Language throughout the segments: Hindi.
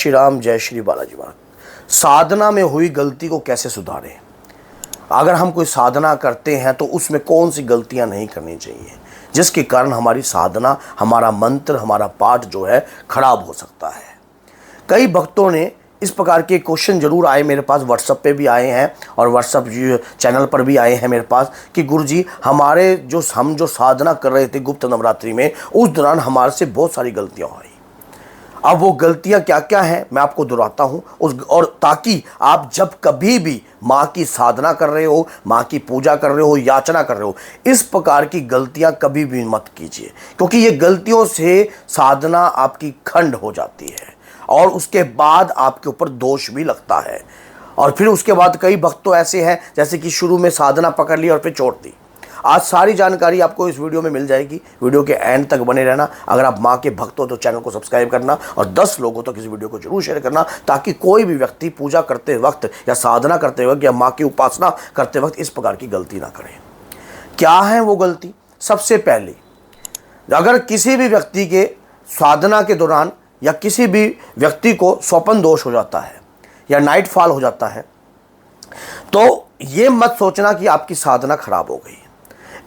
श्री राम, जय श्री बालाजी महाराज। साधना में हुई गलती को कैसे सुधारें? अगर हम कोई साधना करते हैं तो उसमें कौन सी गलतियां नहीं करनी चाहिए जिसके कारण हमारी साधना, हमारा मंत्र, हमारा पाठ जो है खराब हो सकता है। कई भक्तों ने इस प्रकार के क्वेश्चन जरूर आए मेरे पास, व्हाट्सएप पे भी आए हैं और व्हाट्सएप चैनल पर भी आए हैं मेरे पास कि गुरुजी हम जो साधना कर रहे थे गुप्त नवरात्रि में, उस दौरान हमारे से बहुत सारी गलतियां हुई। अब वो गलतियां क्या क्या हैं मैं आपको दोहराता हूं और ताकि आप जब कभी भी माँ की साधना कर रहे हो, माँ की पूजा कर रहे हो, याचना कर रहे हो, इस प्रकार की गलतियां कभी भी मत कीजिए, क्योंकि ये गलतियों से साधना आपकी खंड हो जाती है और उसके बाद आपके ऊपर दोष भी लगता है। और फिर उसके बाद कई भक्त तो ऐसे हैं जैसे कि शुरू में साधना पकड़ ली और फिर छोड़ दी। आज सारी जानकारी आपको इस वीडियो में मिल जाएगी, वीडियो के एंड तक बने रहना। अगर आप माँ के भक्त हो तो चैनल को सब्सक्राइब करना और 10 लोगों तक इस वीडियो को जरूर शेयर करना, ताकि कोई भी व्यक्ति पूजा करते वक्त या साधना करते वक्त या माँ की उपासना करते वक्त इस प्रकार की गलती ना करें। क्या है वो गलती? सबसे पहले, अगर किसी भी व्यक्ति के साधना के दौरान या किसी भी व्यक्ति को स्वप्न दोष हो जाता है या नाइट फॉल हो जाता है, तो ये मत सोचना कि आपकी साधना खराब हो गई।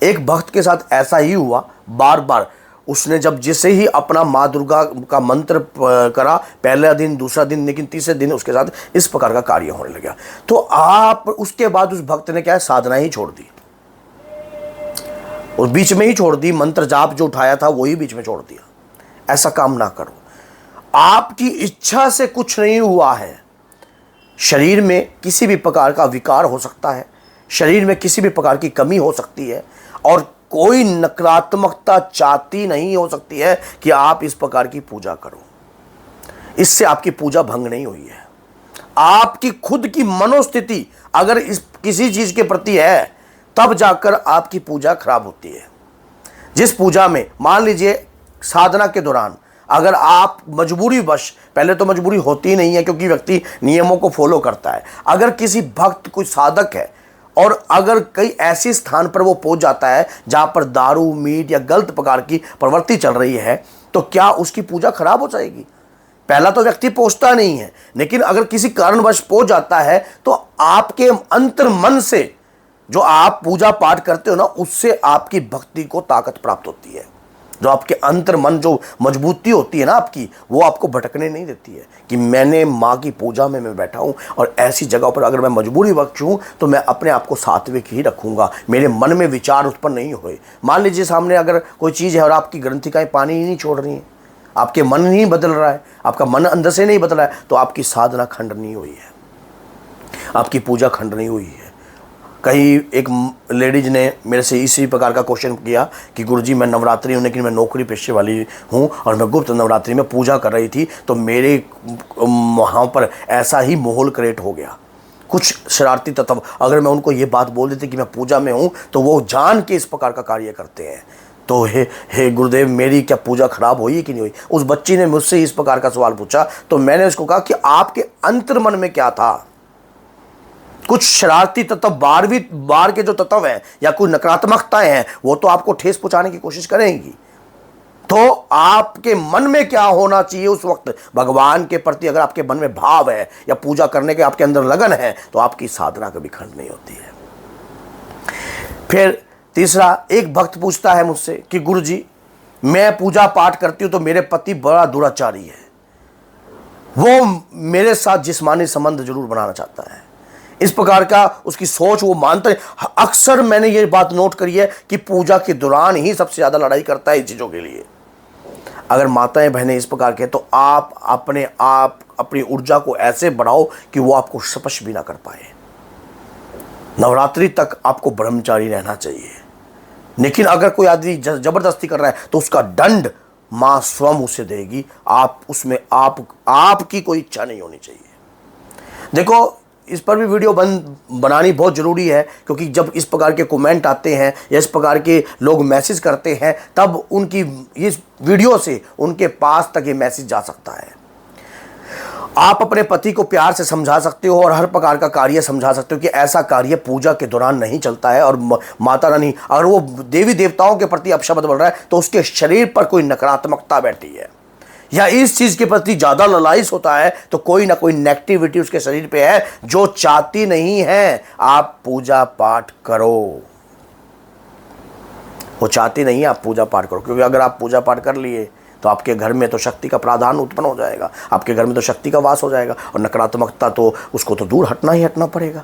एक भक्त के साथ ऐसा ही हुआ बार बार। उसने जब जिसे ही अपना माँ दुर्गा का मंत्र करा, पहला दिन, दूसरा दिन, लेकिन तीसरे दिन उसके साथ इस प्रकार का कार्य होने लगा। तो आप उसके बाद उस भक्त ने क्या है, साधना ही छोड़ दी, उस बीच में ही छोड़ दी। मंत्र जाप जो उठाया था वही बीच में छोड़ दिया। ऐसा काम ना करो। आपकी इच्छा से कुछ नहीं हुआ है। शरीर में किसी भी प्रकार का विकार हो सकता है, शरीर में किसी भी प्रकार की कमी हो सकती है और कोई नकारात्मकता चाहती नहीं हो सकती है कि आप इस प्रकार की पूजा करो। इससे आपकी पूजा भंग नहीं हुई है। आपकी खुद की मनोस्थिति अगर इस किसी चीज के प्रति है तब जाकर आपकी पूजा खराब होती है। जिस पूजा में मान लीजिए साधना के दौरान अगर आप मजबूरीवश, पहले तो मजबूरी होती नहीं है क्योंकि व्यक्ति नियमों को फॉलो करता है, अगर किसी भक्त कोई साधक है और अगर कई ऐसे स्थान पर वो पहुंच जाता है जहां पर दारू, मीट या गलत प्रकार की प्रवृत्ति चल रही है, तो क्या उसकी पूजा खराब हो जाएगी? पहला तो व्यक्ति पहुंचता नहीं है, लेकिन अगर किसी कारणवश पहुंच जाता है तो आपके अंतर मन से जो आप पूजा पाठ करते हो ना, उससे आपकी भक्ति को ताकत प्राप्त होती है। जो आपके अंतर मन, जो मजबूती होती है ना आपकी, वो आपको भटकने नहीं देती है कि मैंने माँ की पूजा में मैं बैठा हूँ और ऐसी जगह पर अगर मैं मजबूरी वक्त हूँ तो मैं अपने आप को सात्विक ही रखूँगा, मेरे मन में विचार उत्पन्न नहीं हुए। मान लीजिए सामने अगर कोई चीज़ है और आपकी ग्रंथिकाएँ पानी ही नहीं छोड़ रही हैं, आपके मन नहीं बदल रहा है, आपका मन अंदर से नहीं बदल रहा है, तो आपकी साधना खंड नहीं हुई है, आपकी पूजा खंड नहीं हुई है। कहीं एक लेडीज ने मेरे से इसी प्रकार का क्वेश्चन किया कि गुरुजी मैं नवरात्रि हूँ लेकिन मैं नौकरी पेशे वाली हूँ और मैं गुप्त नवरात्रि में पूजा कर रही थी तो मेरे वहाँ पर ऐसा ही माहौल क्रिएट हो गया। कुछ शरारती तत्व, अगर मैं उनको ये बात बोल देती कि मैं पूजा में हूँ तो वो जान के इस प्रकार का कार्य करते हैं। तो हे गुरुदेव, मेरी क्या पूजा खराब हुई कि नहीं हुई? उस बच्ची ने मुझसे इस प्रकार का सवाल पूछा तो मैंने उसको कहा कि आपके अंतर्मन में क्या था? कुछ शरारती तत्व, बाहर के जो तत्व हैं या कोई नकारात्मकताएं हैं, वो तो आपको ठेस पहुंचाने की कोशिश करेंगी। तो आपके मन में क्या होना चाहिए उस वक्त? भगवान के प्रति अगर आपके मन में भाव है या पूजा करने के आपके अंदर लगन है तो आपकी साधना कभी खंड नहीं होती है। फिर तीसरा, एक भक्त पूछता है मुझसे कि गुरुजी मैं पूजा पाठ करती हूं तो मेरे पति बड़ा दुराचारी है, वो मेरे साथ जिस्मानी संबंध जरूर बनाना चाहता है। इस प्रकार का उसकी सोच, वो मानता है। अक्सर मैंने ये बात नोट करी है कि पूजा के दौरान ही सबसे ज्यादा लड़ाई करता है इन चीजों के लिए। अगर माताएं बहनें इस प्रकार के, तो आप अपनी ऊर्जा को ऐसे बढ़ाओ कि वो आपको स्पर्श भी ना कर पाए। नवरात्रि तक आपको ब्रह्मचारी रहना चाहिए, लेकिन अगर कोई आदमी जबरदस्ती कर रहा है तो उसका दंड मां स्वयं उसे देगी। आप उसमें आपकी कोई इच्छा नहीं होनी चाहिए। देखो, इस पर भी वीडियो बनानी बहुत ज़रूरी है, क्योंकि जब इस प्रकार के कमेंट आते हैं या इस प्रकार के लोग मैसेज करते हैं तब उनकी इस वीडियो से उनके पास तक ये मैसेज जा सकता है। आप अपने पति को प्यार से समझा सकते हो और हर प्रकार का कार्य समझा सकते हो कि ऐसा कार्य पूजा के दौरान नहीं चलता है। और माता रानी अगर वो देवी देवताओं के प्रति अपशब्द बोल रहा है तो उसके शरीर पर कोई नकारात्मकता बैठी है या इस चीज के प्रति ज्यादा ललायित होता है, तो कोई ना कोई नेगेटिविटी उसके शरीर पे है जो चाहती नहीं है आप पूजा पाठ करो। वो चाहती नहीं है आप पूजा पाठ करो, क्योंकि अगर आप पूजा पाठ कर लिए तो आपके घर में तो शक्ति का प्रावधान उत्पन्न हो जाएगा, आपके घर में तो शक्ति का वास हो जाएगा, और नकारात्मकता तो उसको तो दूर हटना ही हटना पड़ेगा।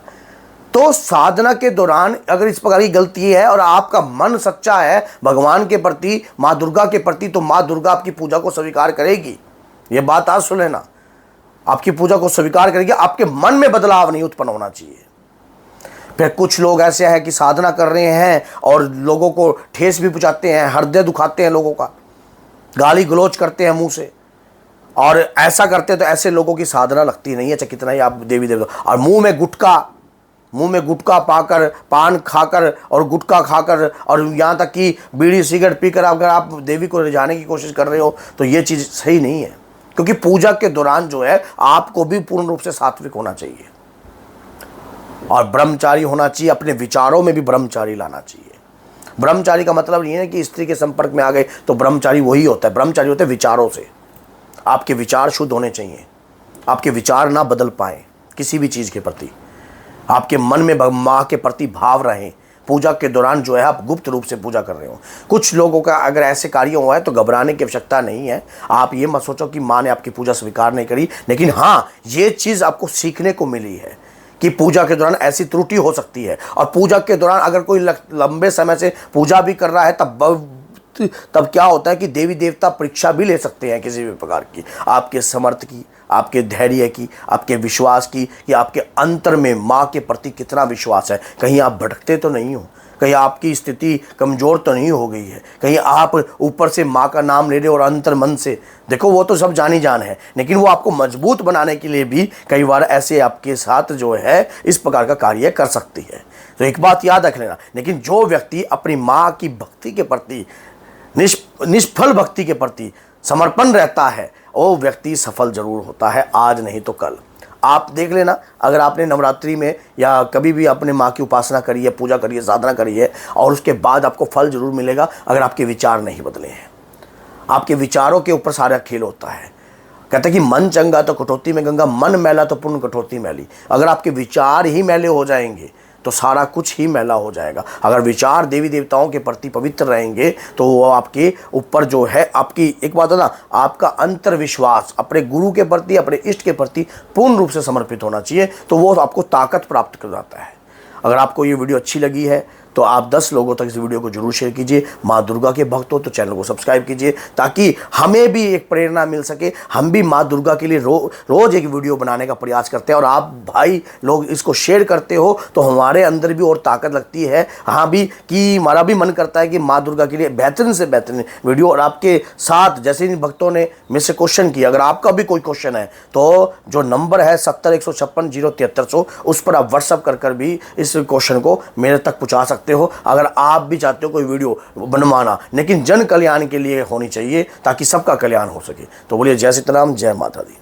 तो साधना के दौरान अगर इस प्रकार की गलती है और आपका मन सच्चा है भगवान के प्रति, माँ दुर्गा के प्रति, तो माँ दुर्गा आपकी पूजा को स्वीकार करेगी। ये बात आज सुन लेना, आपकी पूजा को स्वीकार करेगी। आपके मन में बदलाव नहीं उत्पन्न होना चाहिए। फिर कुछ लोग ऐसे हैं कि साधना कर रहे हैं और लोगों को ठेस भी पहुंचाते हैं, हृदय दुखाते हैं लोगों का, गाली गलौज करते हैं मुंह से, और ऐसा करते हैं तो ऐसे लोगों की साधना लगती नहीं है, चाहे कितना ही आप देवी देवता। और मुंह में गुटखा पाकर, पान खाकर और गुटखा खाकर, और यहाँ तक कि बीड़ी सिगरेट पीकर अगर आप देवी को रिझाने की कोशिश कर रहे हो तो ये चीज़ सही नहीं है। क्योंकि पूजा के दौरान जो है आपको भी पूर्ण रूप से सात्विक होना चाहिए और ब्रह्मचारी होना चाहिए। अपने विचारों में भी ब्रह्मचारी लाना चाहिए। ब्रह्मचारी का मतलब नहीं है कि स्त्री के संपर्क में आ गए तो ब्रह्मचारी वही होता है। ब्रह्मचारी होते हैं विचारों से। आपके विचार शुद्ध होने चाहिए, आपके विचार ना बदल पाए किसी भी चीज़ के प्रति, आपके मन में माँ के प्रति भाव रहे। पूजा के दौरान जो है आप गुप्त रूप से पूजा कर रहे हो। कुछ लोगों का अगर ऐसे कार्य हुआ है तो घबराने की आवश्यकता नहीं है। आप ये मत सोचो कि माँ ने आपकी पूजा स्वीकार नहीं करी, लेकिन हाँ ये चीज़ आपको सीखने को मिली है कि पूजा के दौरान ऐसी त्रुटि हो सकती है। और पूजा के दौरान अगर कोई लंबे समय से पूजा भी कर रहा है तब क्या होता है कि देवी देवता परीक्षा भी ले सकते हैं किसी भी प्रकार की, आपके समर्थ की, आपके धैर्य की, आपके विश्वास की, कि आपके अंतर में माँ के प्रति कितना विश्वास है। कहीं आप भटकते तो नहीं हो, कहीं आपकी स्थिति कमज़ोर तो नहीं हो गई है, कहीं आप ऊपर से माँ का नाम ले रहे हो और अंतर मन से, देखो वो तो सब जानी जान है, लेकिन वो आपको मजबूत बनाने के लिए भी कई बार ऐसे आपके साथ जो है इस प्रकार का कार्य कर सकती है। तो एक बात याद रख लेना, लेकिन जो व्यक्ति अपनी माँ की भक्ति के प्रति, निष्फल भक्ति के प्रति समर्पण रहता है, वो व्यक्ति सफल जरूर होता है, आज नहीं तो कल। आप देख लेना, अगर आपने नवरात्रि में या कभी भी अपने माँ की उपासना करी है, पूजा करी है, साधना करी है, और उसके बाद आपको फल जरूर मिलेगा अगर आपके विचार नहीं बदले हैं। आपके विचारों के ऊपर सारा खेल होता है। कहते हैं कि मन चंगा तो कटौती में गंगा, मन मैला तो पूर्ण कटौती मैली। अगर आपके विचार ही मैले हो जाएंगे तो सारा कुछ ही मैला हो जाएगा। अगर विचार देवी देवताओं के प्रति पवित्र रहेंगे तो वो आपके ऊपर जो है, आपकी एक बात है ना, आपका अंतर्विश्वास अपने गुरु के प्रति, अपने इष्ट के प्रति पूर्ण रूप से समर्पित होना चाहिए, तो वो आपको ताकत प्राप्त कर जाता है। अगर आपको ये वीडियो अच्छी लगी है तो आप 10 लोगों तक इस वीडियो को जरूर शेयर कीजिए। माँ दुर्गा के भक्त हो तो चैनल को सब्सक्राइब कीजिए, ताकि हमें भी एक प्रेरणा मिल सके। हम भी माँ दुर्गा के लिए रोज़ एक वीडियो बनाने का प्रयास करते हैं, और आप भाई लोग इसको शेयर करते हो तो हमारे अंदर भी और ताकत लगती है, हाँ भी, कि हमारा भी मन करता है कि माँ दुर्गा के लिए बेहतरीन से बेहतरीन वीडियो। और आपके साथ जैसे इन भक्तों ने मुझसे क्वेश्चन किया, अगर आपका भी कोई क्वेश्चन है तो जो नंबर है 7015607300, उस पर आप व्हाट्सअप कर भी इस क्वेश्चन को मेरे तक पहुँचा सकते हो। अगर आप भी चाहते हो कोई वीडियो बनवाना, लेकिन जन कल्याण के लिए होनी चाहिए ताकि सबका कल्याण हो सके। तो बोलिए जय सीताराम, जय माता दी।